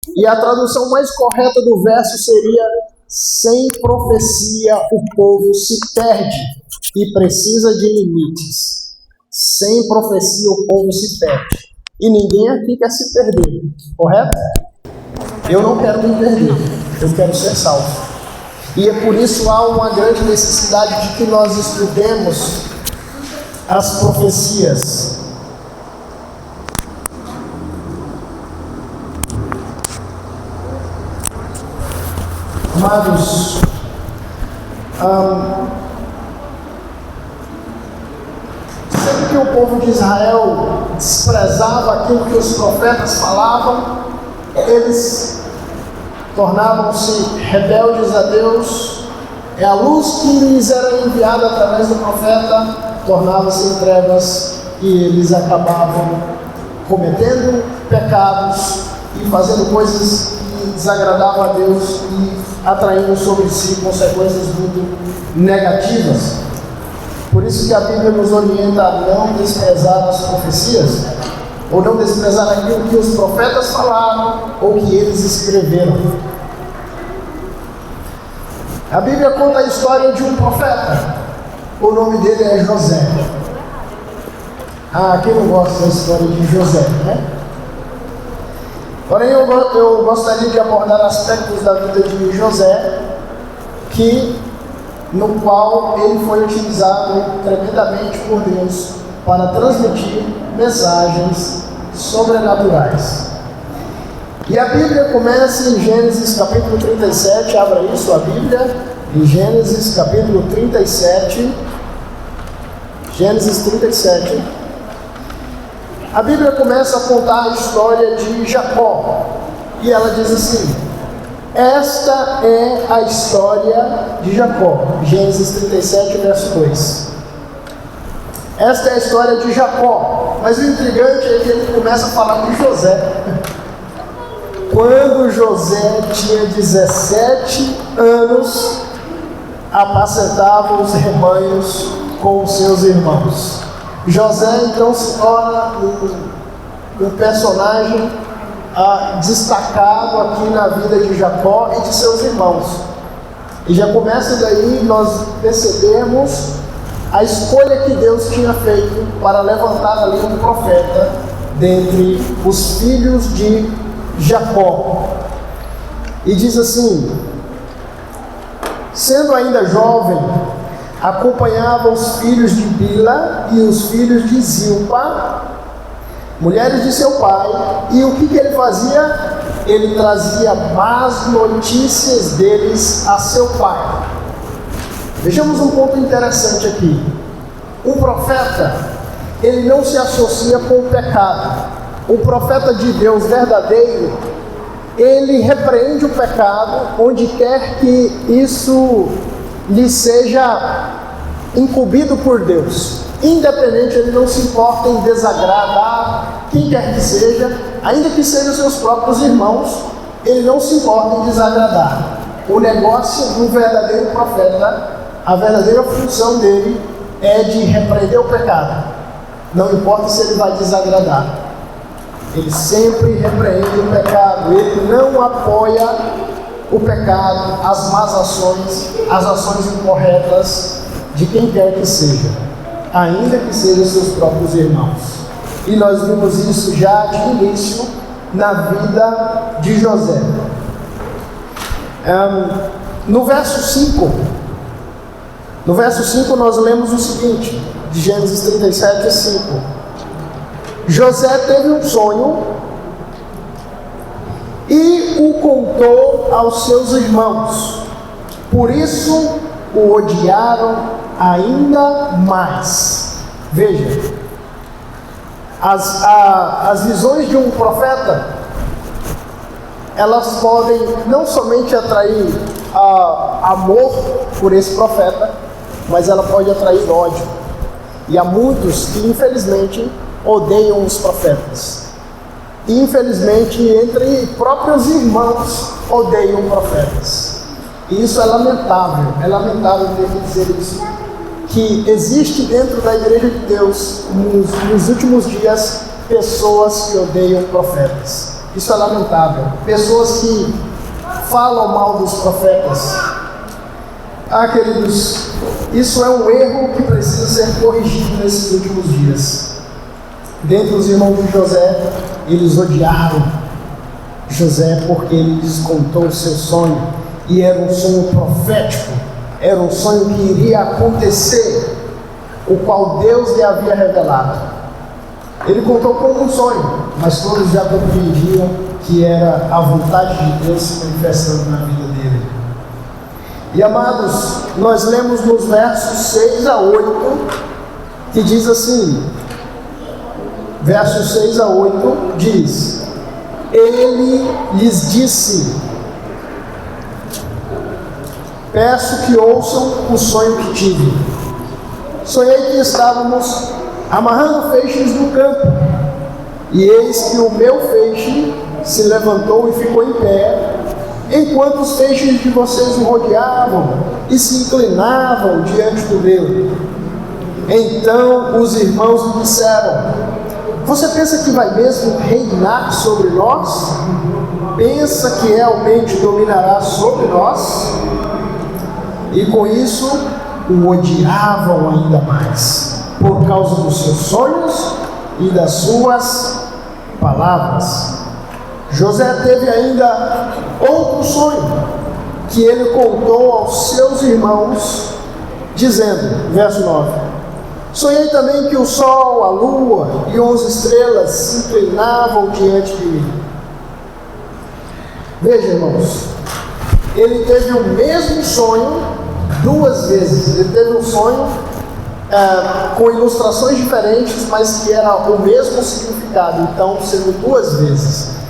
E a tradução mais correta do verso seria: sem profecia o povo se perde e precisa de limites. Sem profecia o povo se perde. E ninguém aqui quer se perder, correto? Eu não quero me perder, eu quero ser salvo. E é por isso há uma grande necessidade de que nós estudemos as profecias. Amados, sempre que o povo de Israel desprezava aquilo que os profetas falavam, eles tornavam-se rebeldes a Deus, e a luz que lhes era enviada através do profeta tornava-se em trevas, e eles acabavam cometendo pecados e fazendo coisas que desagradavam a Deus e atraindo sobre si consequências muito negativas. Por isso que a Bíblia nos orienta a não desprezar as profecias, ou não desprezar aquilo que os profetas falaram ou que eles escreveram. A Bíblia conta a história de um profeta. O nome dele é José. Quem não gosta da história de José, né? Porém, eu gostaria de abordar aspectos da vida de José, no qual ele foi utilizado tremendamente por Deus para transmitir mensagens sobrenaturais. E a Bíblia começa em Gênesis capítulo 37, abra aí sua Bíblia, em Gênesis capítulo 37, Gênesis 37. A Bíblia começa a contar a história de Jacó, e ela diz assim: esta é a história de Jacó, Gênesis 37, verso 2. Esta é a história de Jacó, mas o intrigante é que ele começa a falar de José. Quando José tinha 17 anos, apacentava os rebanhos com os seus irmãos. José então se torna um personagem destacado aqui na vida de Jacó e de seus irmãos. E já começa daí nós percebemos a escolha que Deus tinha feito para levantar ali um profeta dentre os filhos de Jacó. E diz assim: sendo ainda jovem, acompanhava os filhos de Bila e os filhos de Zilpa, mulheres de seu pai, e o que ele fazia? Ele trazia más notícias deles a seu pai. Vejamos um ponto interessante aqui. Um profeta, ele não se associa com o pecado. O profeta de Deus verdadeiro, ele repreende o pecado onde quer que isso lhe seja incumbido por Deus. Independente, ele não se importa em desagradar quem quer que seja, ainda que sejam seus próprios irmãos, ele não se importa em desagradar. O negócio do verdadeiro profeta, a verdadeira função dele é de repreender o pecado. Não importa se ele vai desagradar. Ele sempre repreende o pecado, ele não apoia o pecado, as más ações, as ações incorretas de quem quer que seja, ainda que sejam seus próprios irmãos. E nós vimos isso já de início na vida de José. No verso 5 nós lemos o seguinte, de Gênesis 37, 5. José teve um sonho e o contou aos seus irmãos, por isso o odiaram ainda mais. Veja, as visões de um profeta, elas podem não somente atrair amor por esse profeta, mas ela pode atrair ódio. E há muitos que infelizmente odeiam os profetas. E infelizmente entre próprios irmãos odeiam profetas. E isso é lamentável ter que dizer isso, que existe dentro da Igreja de Deus, nos últimos dias, pessoas que odeiam profetas. Isso é lamentável. Pessoas que falam mal dos profetas. Queridos, isso é um erro que precisa ser corrigido nesses últimos dias. Dentre os irmãos de José, eles odiaram José porque ele lhes contou o seu sonho, e era um sonho profético, era um sonho que iria acontecer, o qual Deus lhe havia revelado. Ele contou como um sonho, mas todos já compreendiam que era a vontade de Deus se manifestando na vida dele. E amados, nós lemos nos versos 6 a 8, que diz assim, versos 6 a 8, diz: ele lhes disse: peço que ouçam o sonho que tive. Sonhei que estávamos amarrando feixes no campo, e eis que o meu feixe se levantou e ficou em pé, enquanto os feixes de vocês o rodeavam e se inclinavam diante do meu. Então os irmãos me disseram: você pensa que vai mesmo reinar sobre nós? Pensa que realmente dominará sobre nós? E com isso o odiavam ainda mais, por causa dos seus sonhos e das suas palavras. José teve ainda outro sonho, que ele contou aos seus irmãos, dizendo, verso 9: sonhei também que o sol, a lua e 11 estrelas se inclinavam diante de mim. Veja, irmãos, ele teve o mesmo sonho duas vezes. Ele teve um sonho com ilustrações diferentes, mas que era o mesmo significado, então sendo duas vezes.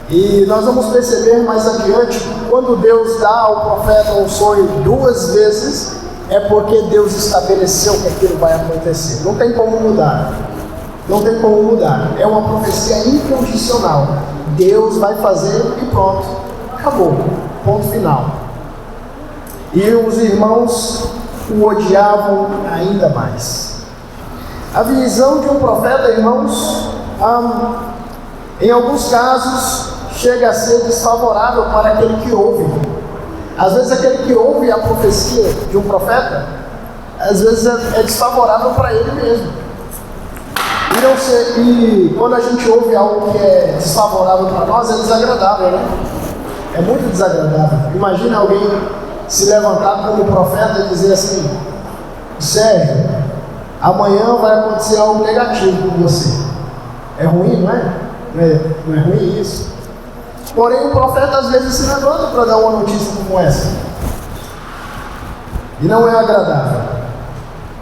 E nós vamos perceber mais adiante, quando Deus dá ao profeta um sonho duas vezes, é porque Deus estabeleceu que aquilo vai acontecer. Não tem como mudar. Não tem como mudar. É uma profecia incondicional. Deus vai fazer e pronto. Acabou. Ponto final. E os irmãos o odiavam ainda mais. A visão de um profeta, irmãos, em alguns casos, chega a ser desfavorável para aquele que ouve. Às vezes aquele que ouve a profecia de um profeta, às vezes é desfavorável para ele mesmo. E quando a gente ouve algo que é desfavorável para nós, é desagradável, né? É muito desagradável. Imagina alguém se levantar como profeta e dizer assim: Sérgio, amanhã vai acontecer algo negativo com você. É ruim, não é? Não é ruim isso? Porém, o profeta às vezes se levanta para dar uma notícia como essa. E não é agradável.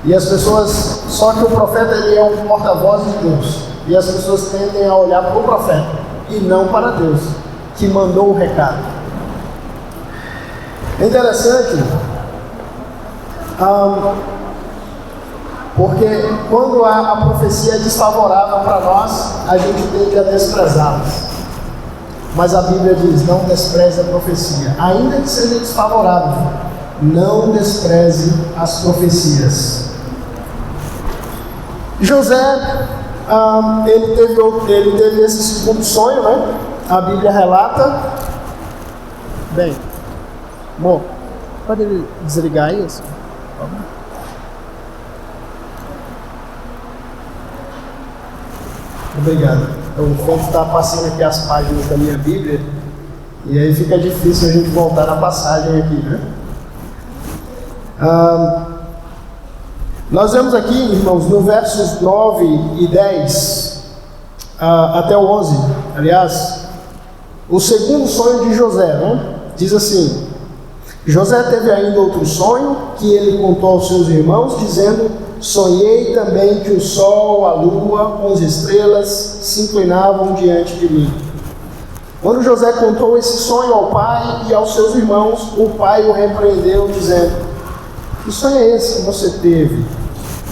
E as pessoas, só que o profeta ele é um porta-voz de Deus. E as pessoas tendem a olhar para o profeta e não para Deus, que mandou o recado. É interessante, porque quando a profecia é desfavorável para nós, a gente tende a desprezá-las. Mas a Bíblia diz: não despreze a profecia, ainda que seja desfavorável, não despreze as profecias. José, ele teve esse segundo sonho, né? A Bíblia relata. Bem, bom, pode ele desligar isso? Obrigado. O Fonte está passando aqui as páginas da minha Bíblia, e aí fica difícil a gente voltar na passagem aqui, né? Nós vemos aqui, irmãos, no versos 9 e 10 até o 11, aliás, o segundo sonho de José, né? Diz assim: José teve ainda outro sonho que ele contou aos seus irmãos, dizendo: sonhei também que o sol, a lua, 11 estrelas se inclinavam diante de mim. Quando José contou esse sonho ao pai e aos seus irmãos, o pai o repreendeu, dizendo: que sonho é esse que você teve?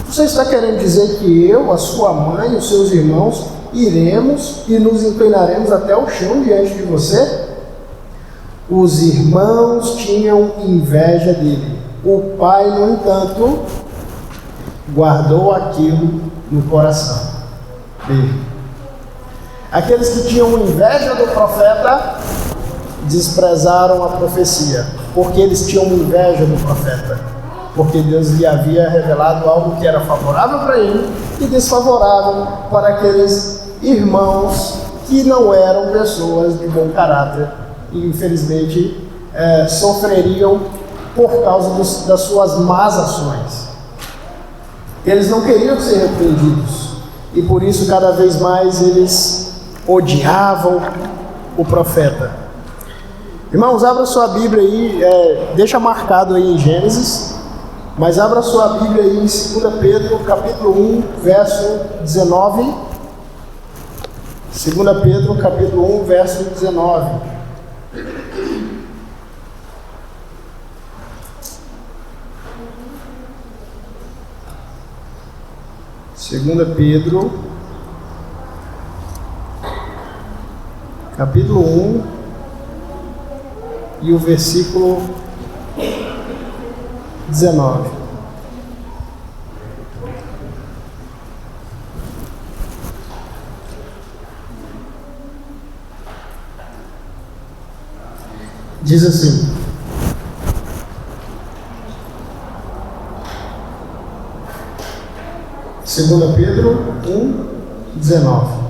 Você está querendo dizer que eu, a sua mãe e os seus irmãos iremos e nos inclinaremos até o chão diante de você? Os irmãos tinham inveja dele. O pai, no entanto, guardou aquilo no coração dele. Aqueles que tinham inveja do profeta desprezaram a profecia, porque eles tinham inveja do profeta, porque Deus lhe havia revelado algo que era favorável para ele e desfavorável para aqueles irmãos que não eram pessoas de bom caráter e infelizmente sofreriam por causa das suas más ações. Eles não queriam ser repreendidos e por isso cada vez mais eles odiavam o profeta. Irmãos, abra sua Bíblia aí, deixa marcado aí em Gênesis, mas abra sua Bíblia aí em 2 Pedro, capítulo 1, verso 19. 2 Pedro, capítulo 1, verso 19. 2 Pedro, capítulo 1, e o versículo 19. Diz assim: Segunda Pedro 1, 19.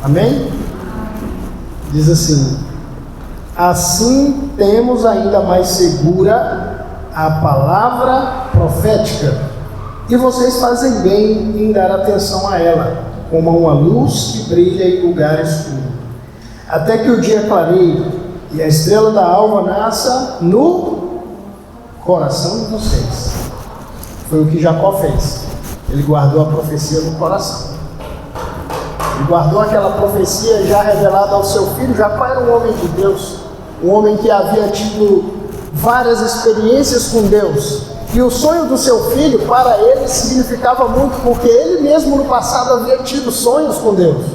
Amém? Diz assim: assim temos ainda mais segura a palavra profética, e vocês fazem bem em dar atenção a ela, como a uma luz que brilha em lugar escuro, até que o dia clareie e a estrela da alva nasça no coração de vocês. Foi o que Jacó fez. Ele guardou a profecia no coração. Ele guardou aquela profecia já revelada ao seu filho. Jacó era um homem de Deus, um homem que havia tido várias experiências com Deus. E o sonho do seu filho, para ele, significava muito, porque ele mesmo no passado havia tido sonhos com Deus.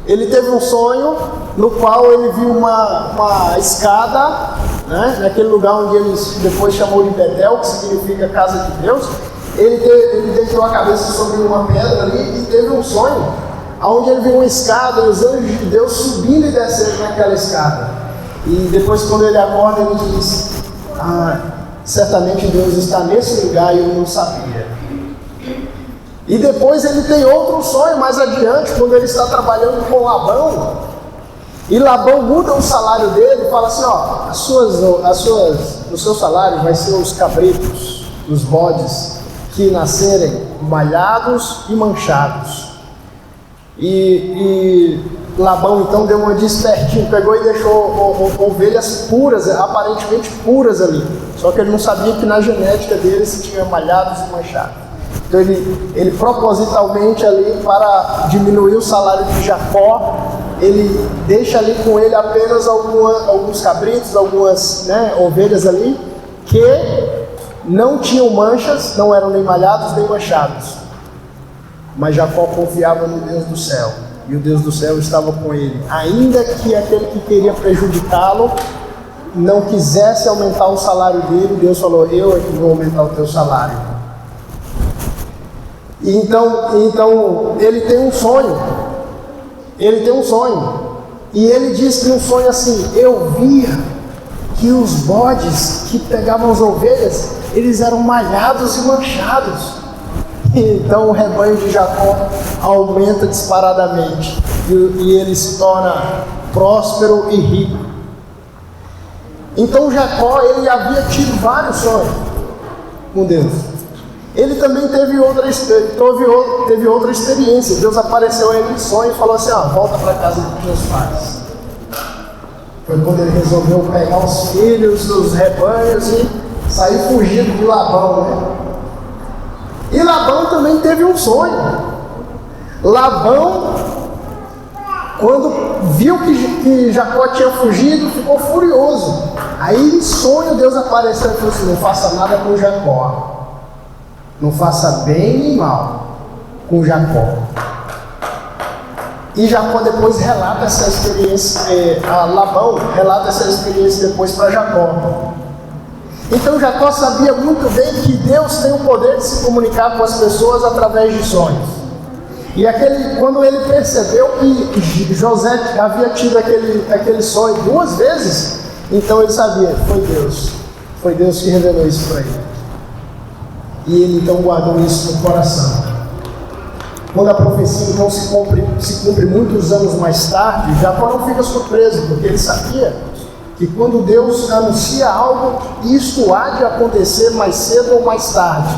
Ele teve um sonho no qual ele viu uma escada, né, naquele lugar onde ele depois chamou de Betel, que significa casa de Deus. Ele deitou a cabeça sobre uma pedra ali e teve um sonho, onde ele viu uma escada e os anjos de Deus subindo e descendo naquela escada. E depois, quando ele acorda, ele diz: certamente Deus está nesse lugar e eu não sabia. E depois ele tem outro sonho mais adiante, quando ele está trabalhando com Labão, e Labão muda o salário dele e fala assim: o seu salário vai ser os cabritos, os bodes que nascerem malhados e manchados. E Labão então deu uma de espertinho, pegou e deixou ovelhas puras, aparentemente puras ali. Só que ele não sabia que na genética dele se tinha malhados e manchados. Então ele propositalmente ali, para diminuir o salário de Jacó, ele deixa ali com ele apenas alguns cabritos, algumas ovelhas ali, que não tinham manchas, não eram nem malhados nem manchados. Mas Jacó confiava no Deus do céu, e o Deus do céu estava com ele. Ainda que aquele que queria prejudicá-lo não quisesse aumentar o salário dele, Deus falou: eu é que vou aumentar o teu salário. E então ele tem um sonho. E ele diz que um sonho assim: eu via que os bodes que pegavam as ovelhas, eles eram malhados e manchados. Então o rebanho de Jacó aumenta disparadamente e ele se torna próspero e rico. Então Jacó, ele havia tido vários sonhos com Deus. Ele também teve outra experiência. Deus apareceu a ele em sonho e falou assim: volta para casa dos meus pais. Foi quando ele resolveu pegar os filhos, os rebanhos e sair fugindo de Labão, né? E Labão também teve um sonho. Labão, quando viu que Jacó tinha fugido, ficou furioso. Aí em sonho Deus apareceu e falou assim: não faça nada com Jacó, não faça bem nem mal com Jacó. E Jacó depois relata essa experiência, Labão relata essa experiência depois para Jacó. Então Jacó sabia muito bem que Deus tem o poder de se comunicar com as pessoas através de sonhos. E quando ele percebeu que José havia tido aquele sonho 2 vezes, então ele sabia, foi Deus que revelou isso para ele. E ele então guardou isso no coração. Quando a profecia então se cumpre muitos anos mais tarde, Jacó não fica surpreso, porque ele sabia que quando Deus anuncia algo, isto há de acontecer mais cedo ou mais tarde.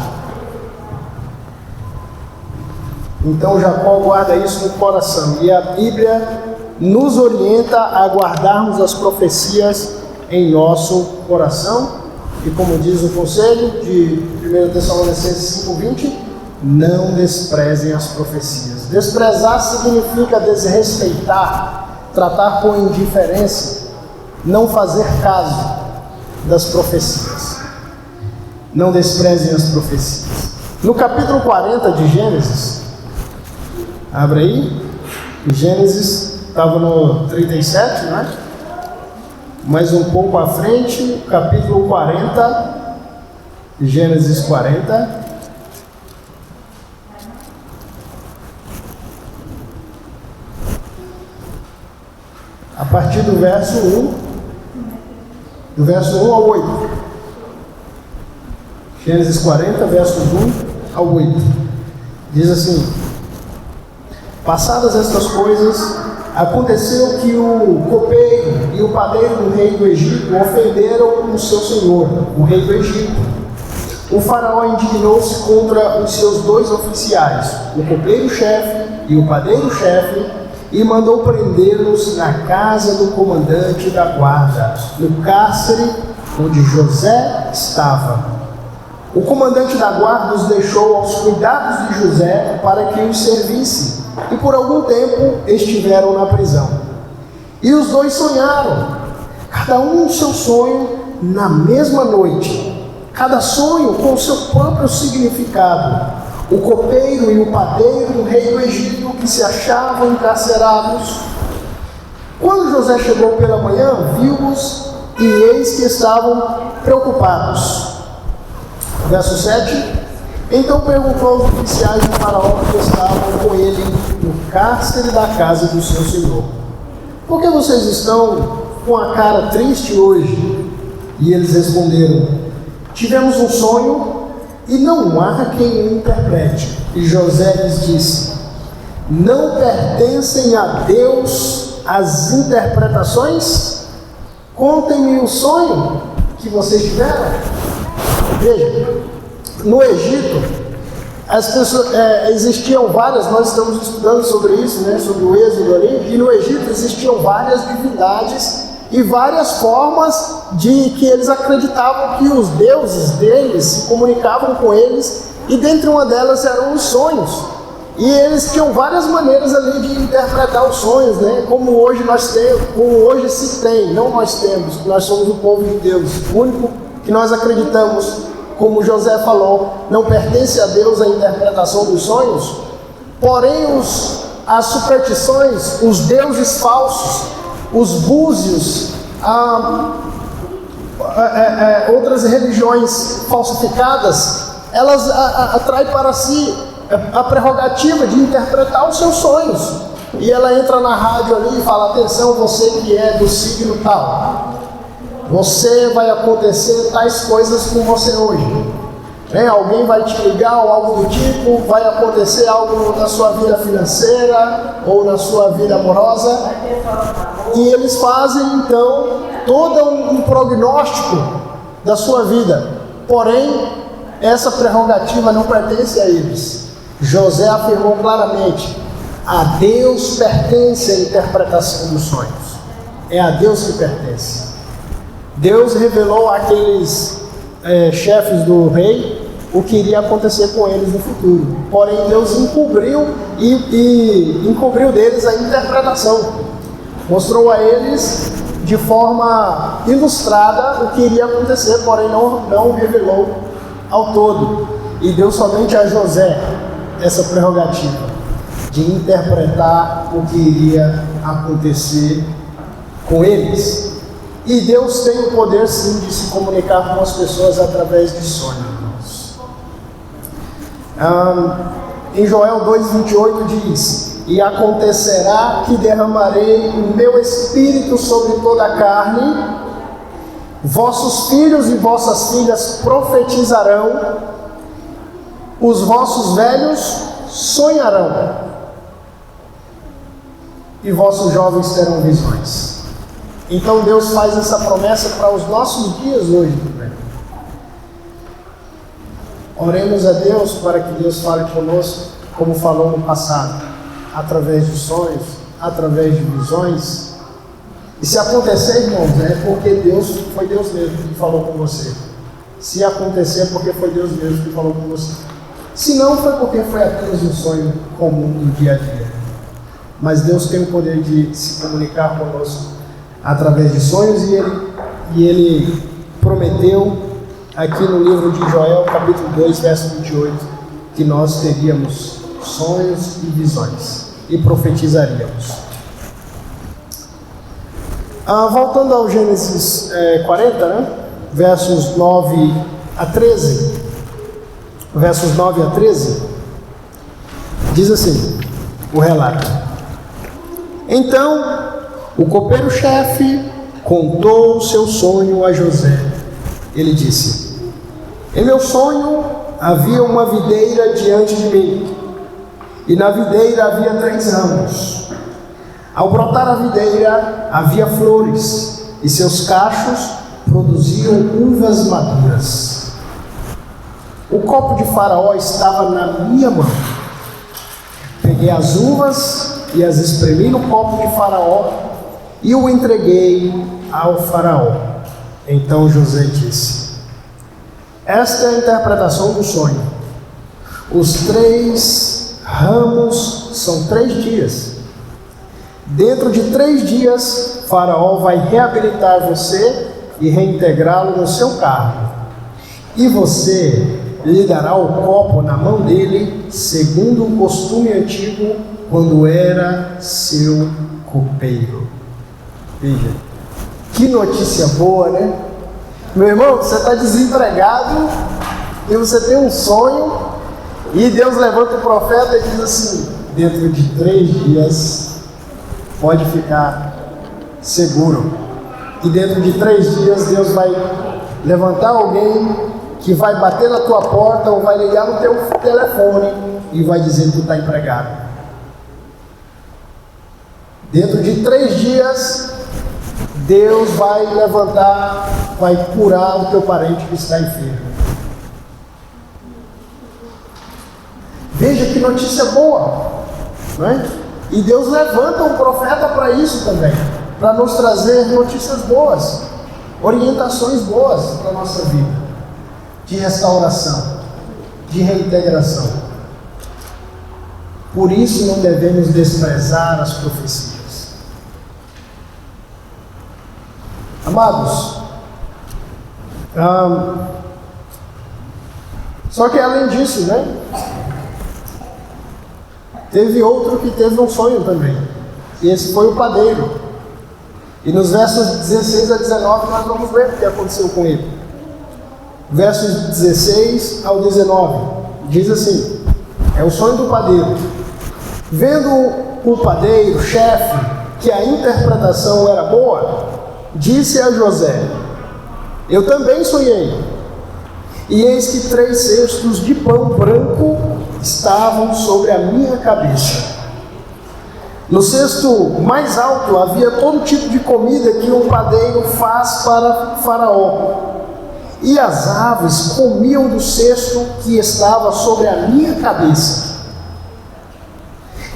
Então Jacó guarda isso no coração, e a Bíblia nos orienta a guardarmos as profecias em nosso coração, e como diz o conselho de 1 Tessalonicenses 5:20, não desprezem as profecias. Desprezar significa desrespeitar, tratar com indiferença, não fazer caso das profecias. Não desprezem as profecias. No capítulo 40 de Gênesis, abre aí, Gênesis estava no 37, né? Mais um pouco à frente, capítulo 40, Gênesis 40. A partir do verso 1 ao 8. Gênesis 40, versos 1 ao 8. Diz assim: passadas estas coisas, aconteceu que o copeiro e o padeiro do rei do Egito ofenderam o seu senhor, o rei do Egito. O faraó indignou-se contra os seus 2 oficiais, o copeiro-chefe e o padeiro-chefe, e mandou prendê-los na casa do comandante da guarda, no cárcere onde José estava. O comandante da guarda os deixou aos cuidados de José para que os servisse, e por algum tempo estiveram na prisão. E os 2 sonharam, cada um o seu sonho na mesma noite, cada sonho com o seu próprio significado. O copeiro e o padeiro do rei do Egito, que se achavam encarcerados. Quando José chegou pela manhã, viu-os e eis que estavam preocupados. Verso 7. Então perguntou aos oficiais do faraó que estavam com ele no cárcere da casa do seu senhor: por que vocês estão com a cara triste hoje? E eles responderam: tivemos um sonho e não há quem o interprete. E José lhes disse: não pertencem a Deus as interpretações? Contem-me o sonho que vocês tiveram. Veja, no Egito, as pessoas, existiam várias, nós estamos estudando sobre isso, né, sobre o êxodo ali, e no Egito existiam várias divindades e várias formas de que eles acreditavam que os deuses deles se comunicavam com eles, e dentre uma delas eram os sonhos. E eles tinham várias maneiras ali de interpretar os sonhos, né? Como hoje nós temos, como hoje se tem, não nós temos, nós somos o povo de Deus, o único que nós acreditamos, como José falou, não pertence a Deus a interpretação dos sonhos. Porém as superstições, os deuses falsos, os búzios, outras religiões falsificadas, elas atraem para si a prerrogativa de interpretar os seus sonhos. E ela entra na rádio ali e fala: atenção, você que é do signo tal, você vai acontecer tais coisas com você hoje. Alguém vai te ligar ou algo do tipo, vai acontecer algo na sua vida financeira ou na sua vida amorosa. E eles fazem então todo um prognóstico da sua vida. Porém, essa prerrogativa não pertence a eles. José afirmou claramente: a Deus pertence a interpretação dos sonhos. É a Deus que pertence. Deus revelou àqueles chefes do rei o que iria acontecer com eles no futuro. Porém, Deus encobriu e encobriu deles a interpretação. Mostrou a eles de forma ilustrada o que iria acontecer, porém não revelou ao todo. E deu somente a José essa prerrogativa de interpretar o que iria acontecer com eles. E Deus tem o poder sim de se comunicar com as pessoas através de sonhos, irmãos. Em Joel 2,28 diz: e acontecerá que derramarei o meu espírito sobre toda a carne, vossos filhos e vossas filhas profetizarão, os vossos velhos sonharão, e vossos jovens terão visões. Então Deus faz essa promessa para os nossos dias hoje também. Oremos a Deus para que Deus fale conosco, como falou no passado, através de sonhos, através de visões. E se acontecer, irmãos, é porque foi Deus mesmo que falou com você. Se acontecer, é porque foi Deus mesmo que falou com você. Se não, foi porque foi apenas um sonho comum do dia a dia. Mas Deus tem o poder de se comunicar conosco através de sonhos, e Ele prometeu aqui no livro de Joel, capítulo 2, verso 28, que nós teríamos sonhos e visões e profetizaríamos. Voltando ao Gênesis 40, né? Versos 9 a 13. Versos 9 a 13, diz assim o relato: então o copeiro-chefe contou o seu sonho a José. Ele disse: em meu sonho havia uma videira diante de mim, e na videira havia 3 ramos. Ao brotar a videira havia flores, e seus cachos produziam uvas maduras. O copo de Faraó estava na minha mão. Peguei as uvas e as espremi no copo de Faraó e o entreguei ao Faraó. Então José disse: esta é a interpretação do sonho. Os 3 ramos são 3 dias. Dentro de 3 dias, Faraó vai reabilitar você e reintegrá-lo no seu cargo. E você lhe dará o copo na mão dele, segundo o costume antigo, quando era seu copeiro. Veja, que notícia boa, né? Meu irmão, você está desempregado e você tem um sonho, e Deus levanta o profeta e diz assim: dentro de 3 dias pode ficar seguro. E dentro de 3 dias Deus vai levantar alguém que vai bater na tua porta ou vai ligar no teu telefone e vai dizer que tu está empregado. Dentro de 3 dias, Deus vai levantar, vai curar o teu parente que está enfermo. Veja que notícia boa, não é? E Deus levanta um profeta para isso também, para nos trazer notícias boas, orientações boas para a nossa vida, de restauração, de reintegração. Por isso não devemos desprezar as profecias. Amados, só que além disso, né, teve outro que teve um sonho também, e esse foi o padeiro. E nos versos 16 a 19 nós vamos ver o que aconteceu com ele. Versos 16 ao 19, diz assim: é o sonho do padeiro. Vendo o padeiro, chefe, que a interpretação era boa, disse a José: eu também sonhei, e eis que 3 cestos de pão branco estavam sobre a minha cabeça. No cesto mais alto havia todo tipo de comida que um padeiro faz para Faraó, e as aves comiam do cesto que estava sobre a minha cabeça.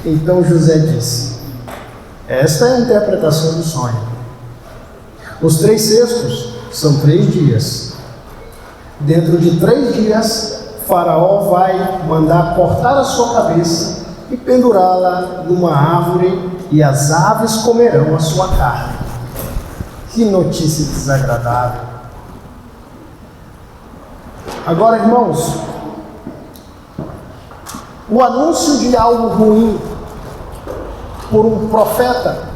Então José disse: esta é a interpretação do sonho. Os 3 cestos são 3 dias. Dentro de 3 dias, Faraó vai mandar cortar a sua cabeça e pendurá-la numa árvore, e as aves comerão a sua carne. Que notícia desagradável. Agora, irmãos, o anúncio de algo ruim por um profeta,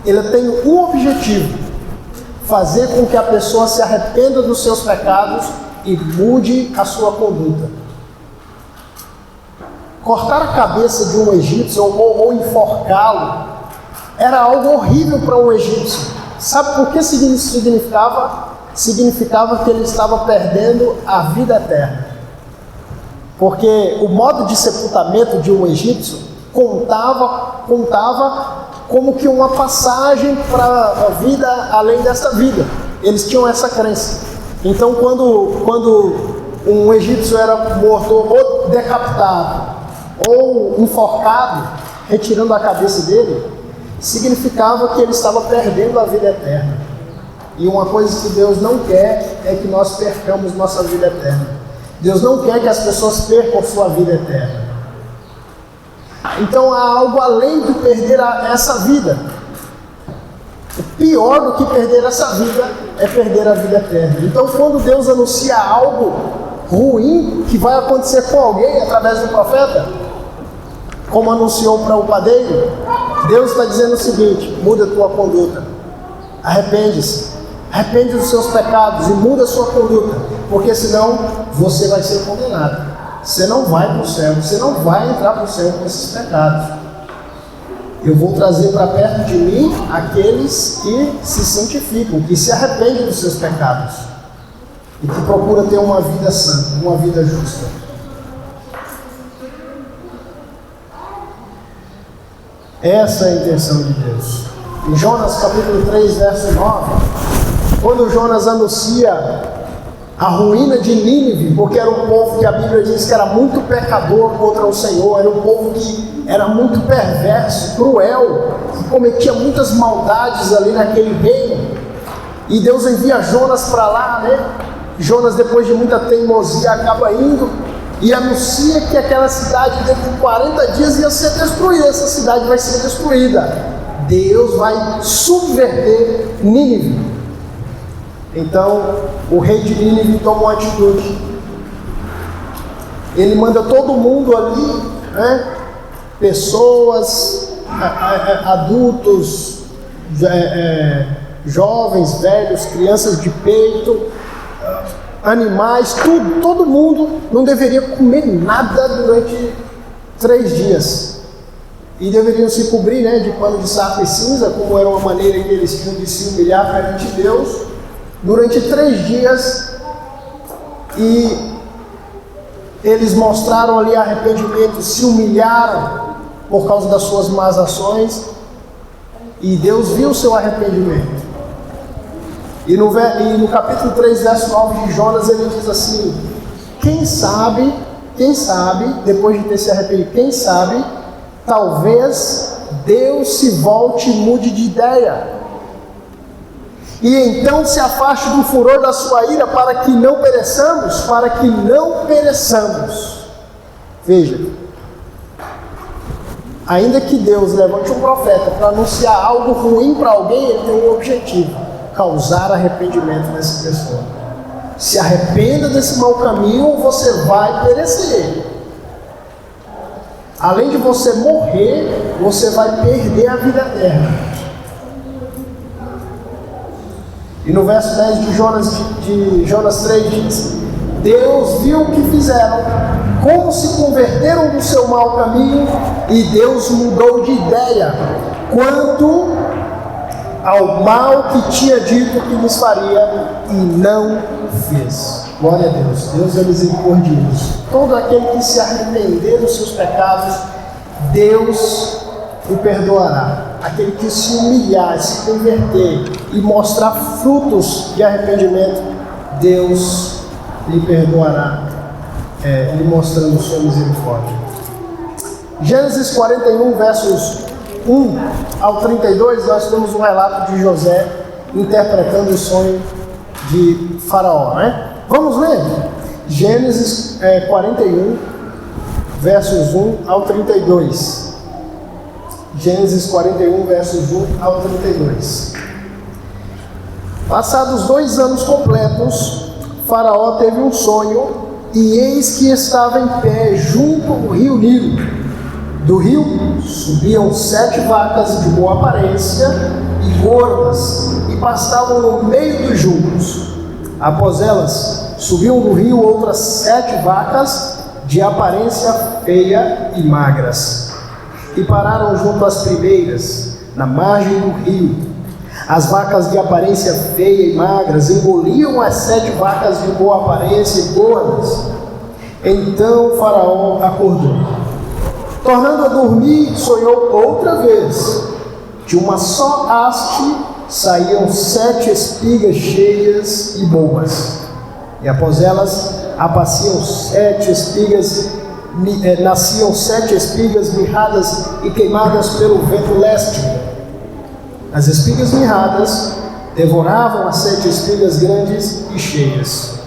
ele tem um objetivo: fazer com que a pessoa se arrependa dos seus pecados e mude a sua conduta. Cortar a cabeça de um egípcio ou enforcá-lo era algo horrível para um egípcio. Sabe por que significava? Significava que ele estava perdendo a vida eterna. Porque o modo de sepultamento de um egípcio contava como que uma passagem para a vida além desta vida. Eles tinham essa crença. Então, quando um egípcio era morto ou decapitado ou enforcado, retirando a cabeça dele, significava que ele estava perdendo a vida eterna. E uma coisa que Deus não quer é que nós percamos nossa vida eterna. Deus não quer que as pessoas percam sua vida eterna. Então há algo além de perder essa vida. O pior do que perder essa vida é perder a vida eterna. Então, quando Deus anuncia algo ruim que vai acontecer com alguém através do profeta, como anunciou para o padeiro, Deus está dizendo o seguinte: muda a tua conduta, arrepende-se, arrepende dos seus pecados e muda a sua conduta, porque senão você vai ser condenado. Você não vai para o céu, você não vai entrar para o céu com esses pecados. Eu vou trazer para perto de mim aqueles que se santificam, que se arrependem dos seus pecados e que procuram ter uma vida santa, uma vida justa. Essa é a intenção de Deus. Em Jonas capítulo 3, verso 9, quando Jonas anuncia a ruína de Nínive, porque era um povo que a Bíblia diz que era muito pecador contra o Senhor, era um povo que era muito perverso, cruel, que cometia muitas maldades ali naquele reino. E Deus envia Jonas para lá, né? Jonas, depois de muita teimosia, acaba indo e anuncia que aquela cidade, dentro de 40 dias, ia ser destruída. Essa cidade vai ser destruída. Deus vai subverter Nínive. Então, o rei de Nínive toma uma atitude. Ele manda todo mundo ali, né? Pessoas, adultos, jovens, velhos, crianças de peito, animais, tudo, todo mundo não deveria comer nada durante 3 dias. E deveriam se cobrir, né, de pano de saco e cinza, como era uma maneira que eles tinham de se humilhar perante Deus, durante 3 dias. E eles mostraram ali arrependimento, se humilharam por causa das suas más ações, e Deus viu o seu arrependimento. E no capítulo 3, verso 9 de Jonas, ele diz assim: quem sabe, depois de ter se arrependido, quem sabe, talvez Deus se volte e mude de ideia, e então se afaste do furor da sua ira, para que não pereçamos, Veja, ainda que Deus levante um profeta para anunciar algo ruim para alguém, ele tem um objetivo: causar arrependimento nessa pessoa. Se arrependa desse mau caminho ou você vai perecer. Além de você morrer, você vai perder a vida eterna. E no verso 10 de Jonas 3 diz: Deus viu o que fizeram, como se converteram do seu mau caminho, e Deus mudou de ideia quanto ao mal que tinha dito que lhes faria, e não fez. Glória a Deus. Deus é misericordioso. Todo aquele que se arrepender dos seus pecados, Deus o perdoará. Aquele que se humilhar, se converter e mostrar frutos de arrependimento, Deus lhe perdoará, lhe mostrando sua misericórdia. Gênesis 41, versos 1 ao 32, nós temos um relato de José interpretando o sonho de Faraó, né? Vamos ler? Gênesis 41, versos 1 ao 32. Gênesis 41, versos 1 ao 32. Passados 2 anos completos, Faraó teve um sonho, e eis que estava em pé junto ao rio Nilo, Do rio subiam 7 vacas de boa aparência e gordas, e pastavam no meio dos juncos. Após elas, subiam do rio outras 7 vacas de aparência feia e magras, e pararam junto às primeiras, na margem do rio. As vacas de aparência feia e magras engoliam as 7 vacas de boa aparência e gordas. Então Faraó acordou. Tornando a dormir, sonhou outra vez. De uma só haste saíam 7 espigas cheias e boas. E após elas nasciam 7 espigas mirradas e queimadas pelo vento leste. As espigas mirradas devoravam as 7 espigas grandes e cheias.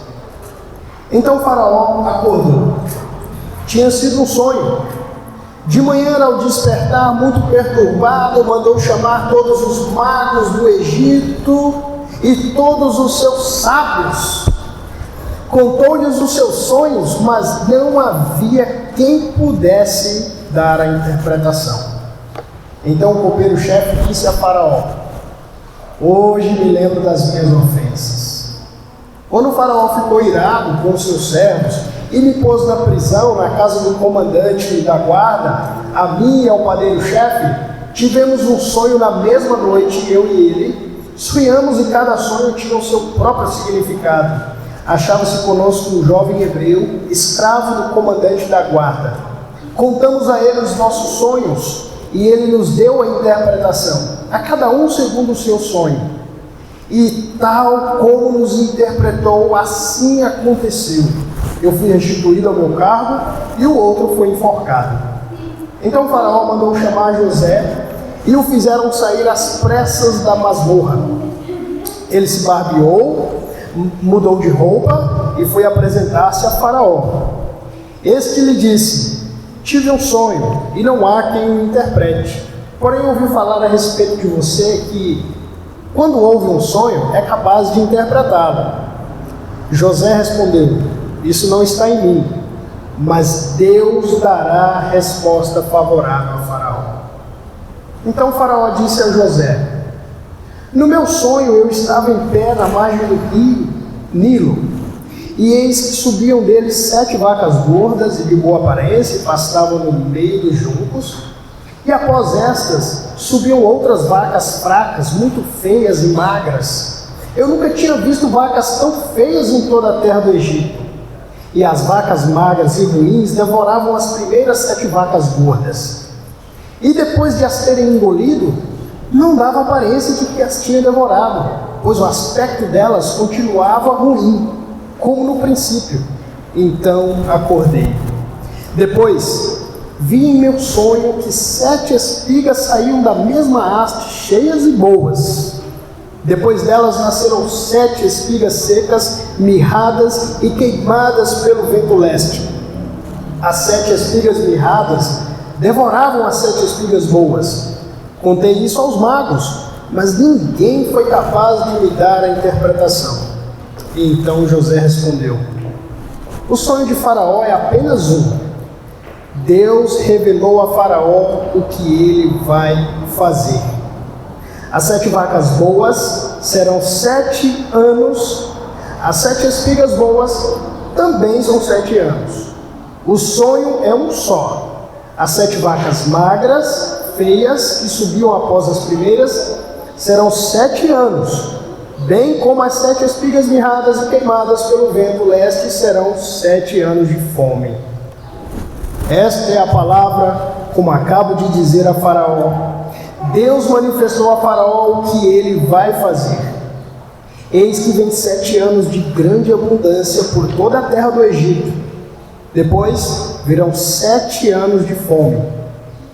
Então Faraó acordou. Tinha sido um sonho. De manhã, ao despertar, muito perturbado, mandou chamar todos os magos do Egito e todos os seus sábios. Contou-lhes os seus sonhos, mas não havia quem pudesse dar a interpretação. Então o copeiro-chefe disse a Faraó: hoje me lembro das minhas ofensas. Quando o Faraó ficou irado com seus servos e me pôs na prisão, na casa do comandante da guarda, a mim e ao padeiro-chefe, tivemos um sonho na mesma noite, eu e ele. Sonhamos e cada sonho tinha o seu próprio significado. Achava-se conosco um jovem hebreu, escravo do comandante da guarda. Contamos a ele os nossos sonhos e ele nos deu a interpretação, a cada um segundo o seu sonho. E tal como nos interpretou, assim aconteceu. Eu fui restituído ao meu cargo e o outro foi enforcado. Então o Faraó mandou chamar José e o fizeram sair às pressas da masmorra. Ele se barbeou, mudou de roupa e foi apresentar-se a Faraó. Este lhe disse: tive um sonho e não há quem o interprete. Porém ouvi falar a respeito de você que, quando ouve um sonho, é capaz de interpretá-lo. José respondeu: isso não está em mim, mas Deus dará a resposta favorável a Faraó. Então Faraó disse a José: no meu sonho eu estava em pé na margem do rio Nilo, e eis que subiam dele 7 vacas gordas e de boa aparência, e pastavam no meio dos juncos, e após estas subiam outras vacas fracas, muito feias e magras. Eu nunca tinha visto vacas tão feias em toda a terra do Egito. E as vacas magras e ruins devoravam as primeiras 7 vacas gordas. E depois de as terem engolido, não dava aparência de que as tinha devorado, pois o aspecto delas continuava ruim, como no princípio. Então acordei. Depois vi em meu sonho que 7 espigas saíam da mesma haste, cheias e boas. Depois delas nasceram 7 espigas secas, mirradas e queimadas pelo vento leste. As 7 espigas mirradas devoravam as 7 espigas boas. Contei isso aos magos, mas ninguém foi capaz de me dar a interpretação. E então José respondeu: o sonho de Faraó é apenas um. Deus revelou a Faraó o que ele vai fazer. As 7 vacas boas serão 7 anos, as 7 espigas boas também são 7 anos. O sonho é um só. As 7 vacas magras, feias, que subiam após as primeiras, serão 7 anos, bem como as 7 espigas mirradas e queimadas pelo vento leste serão 7 anos de fome. Esta é a palavra, como acabo de dizer a Faraó. Deus manifestou a Faraó o que ele vai fazer. Eis que vem 7 anos de grande abundância por toda a terra do Egito. Depois virão 7 anos de fome.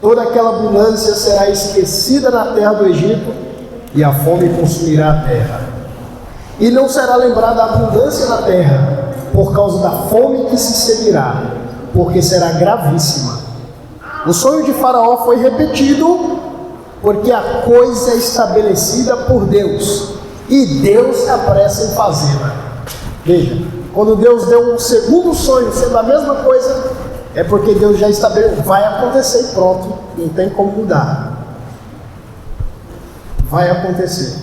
Toda aquela abundância será esquecida na terra do Egito, e a fome consumirá a terra. E não será lembrada a abundância na terra, por causa da fome que se seguirá, porque será gravíssima. O sonho de Faraó foi repetido, porque a coisa é estabelecida por Deus, e Deus se apressa em fazê-la. Veja, quando Deus deu um segundo sonho, sendo a mesma coisa, é porque Deus já estabeleceu, vai acontecer e pronto, não tem como mudar. Vai acontecer.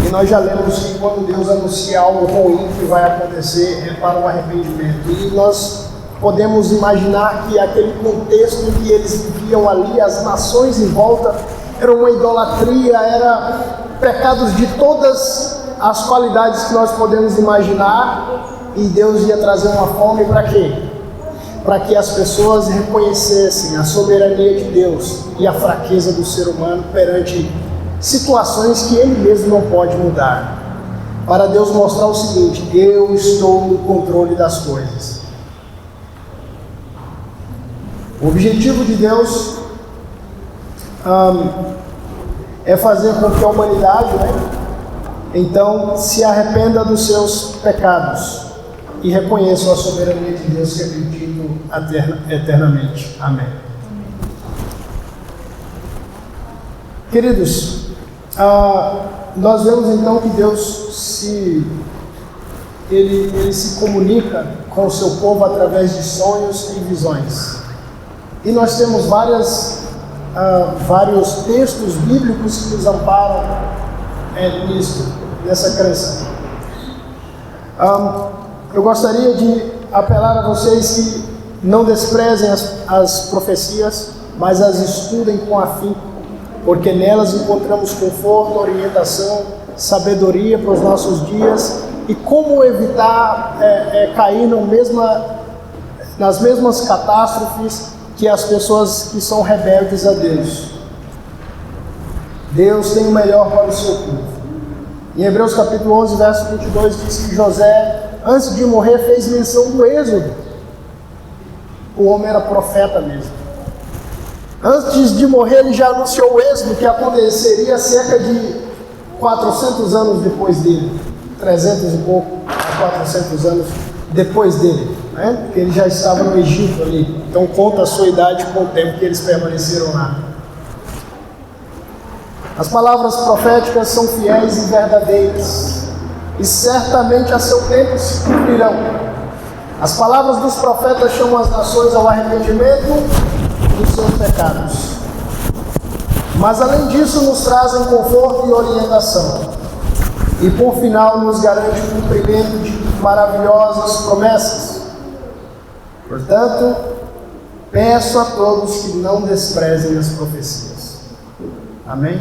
E nós já lemos que quando Deus anuncia algo ruim que vai acontecer, é para o arrependimento. E nós podemos imaginar que aquele contexto em que eles viviam ali, as nações em volta, era uma idolatria, era pecados de todas as qualidades que nós podemos imaginar, e Deus ia trazer uma fome para quê? Para que as pessoas reconhecessem a soberania de Deus e a fraqueza do ser humano perante situações que ele mesmo não pode mudar. Para Deus mostrar o seguinte: eu estou no controle das coisas. O objetivo de Deus é fazer com que a humanidade, então, se arrependa dos seus pecados e reconheça a soberania de Deus que é bendito eternamente. Amém. Queridos, nós vemos então que Deus ele se comunica com o seu povo através de sonhos e visões. E nós temos vários textos bíblicos que nos amparam nessa crença. Eu gostaria de apelar a vocês que não desprezem as profecias, mas as estudem com afinco, porque nelas encontramos conforto, orientação, sabedoria para os nossos dias e como evitar cair nas mesmas catástrofes que as pessoas que são rebeldes a Deus. Deus tem o melhor para o seu povo. Em Hebreus capítulo 11, verso 22, diz que José, antes de morrer, fez menção do êxodo. O homem era profeta mesmo. Antes de morrer, ele já anunciou o êxodo, que aconteceria cerca de 400 anos depois dele. 300 e pouco a 400 anos depois dele, porque ele já estava no Egito ali. Então conta a sua idade com o tempo que eles permaneceram lá. As palavras proféticas são fiéis e verdadeiras, e certamente a seu tempo se cumprirão. As palavras dos profetas chamam as nações ao arrependimento dos seus pecados, mas além disso nos trazem conforto e orientação, e por final nos garante o cumprimento de maravilhosas promessas. Portanto, peço a todos que não desprezem as profecias. Amém?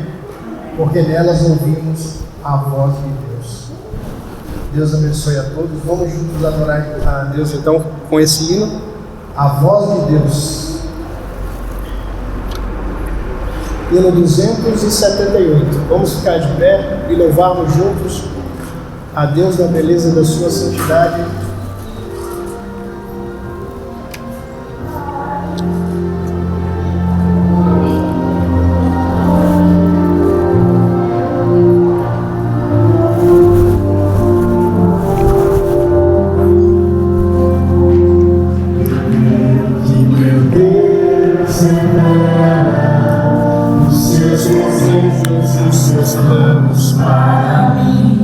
Porque nelas ouvimos a voz de Deus. Deus abençoe a todos. Vamos juntos adorar a Deus então com esse hino, a voz de Deus. Hino 278. Vamos ficar de pé e louvarmos juntos a Deus na beleza da sua santidade. Os seus planos para mim.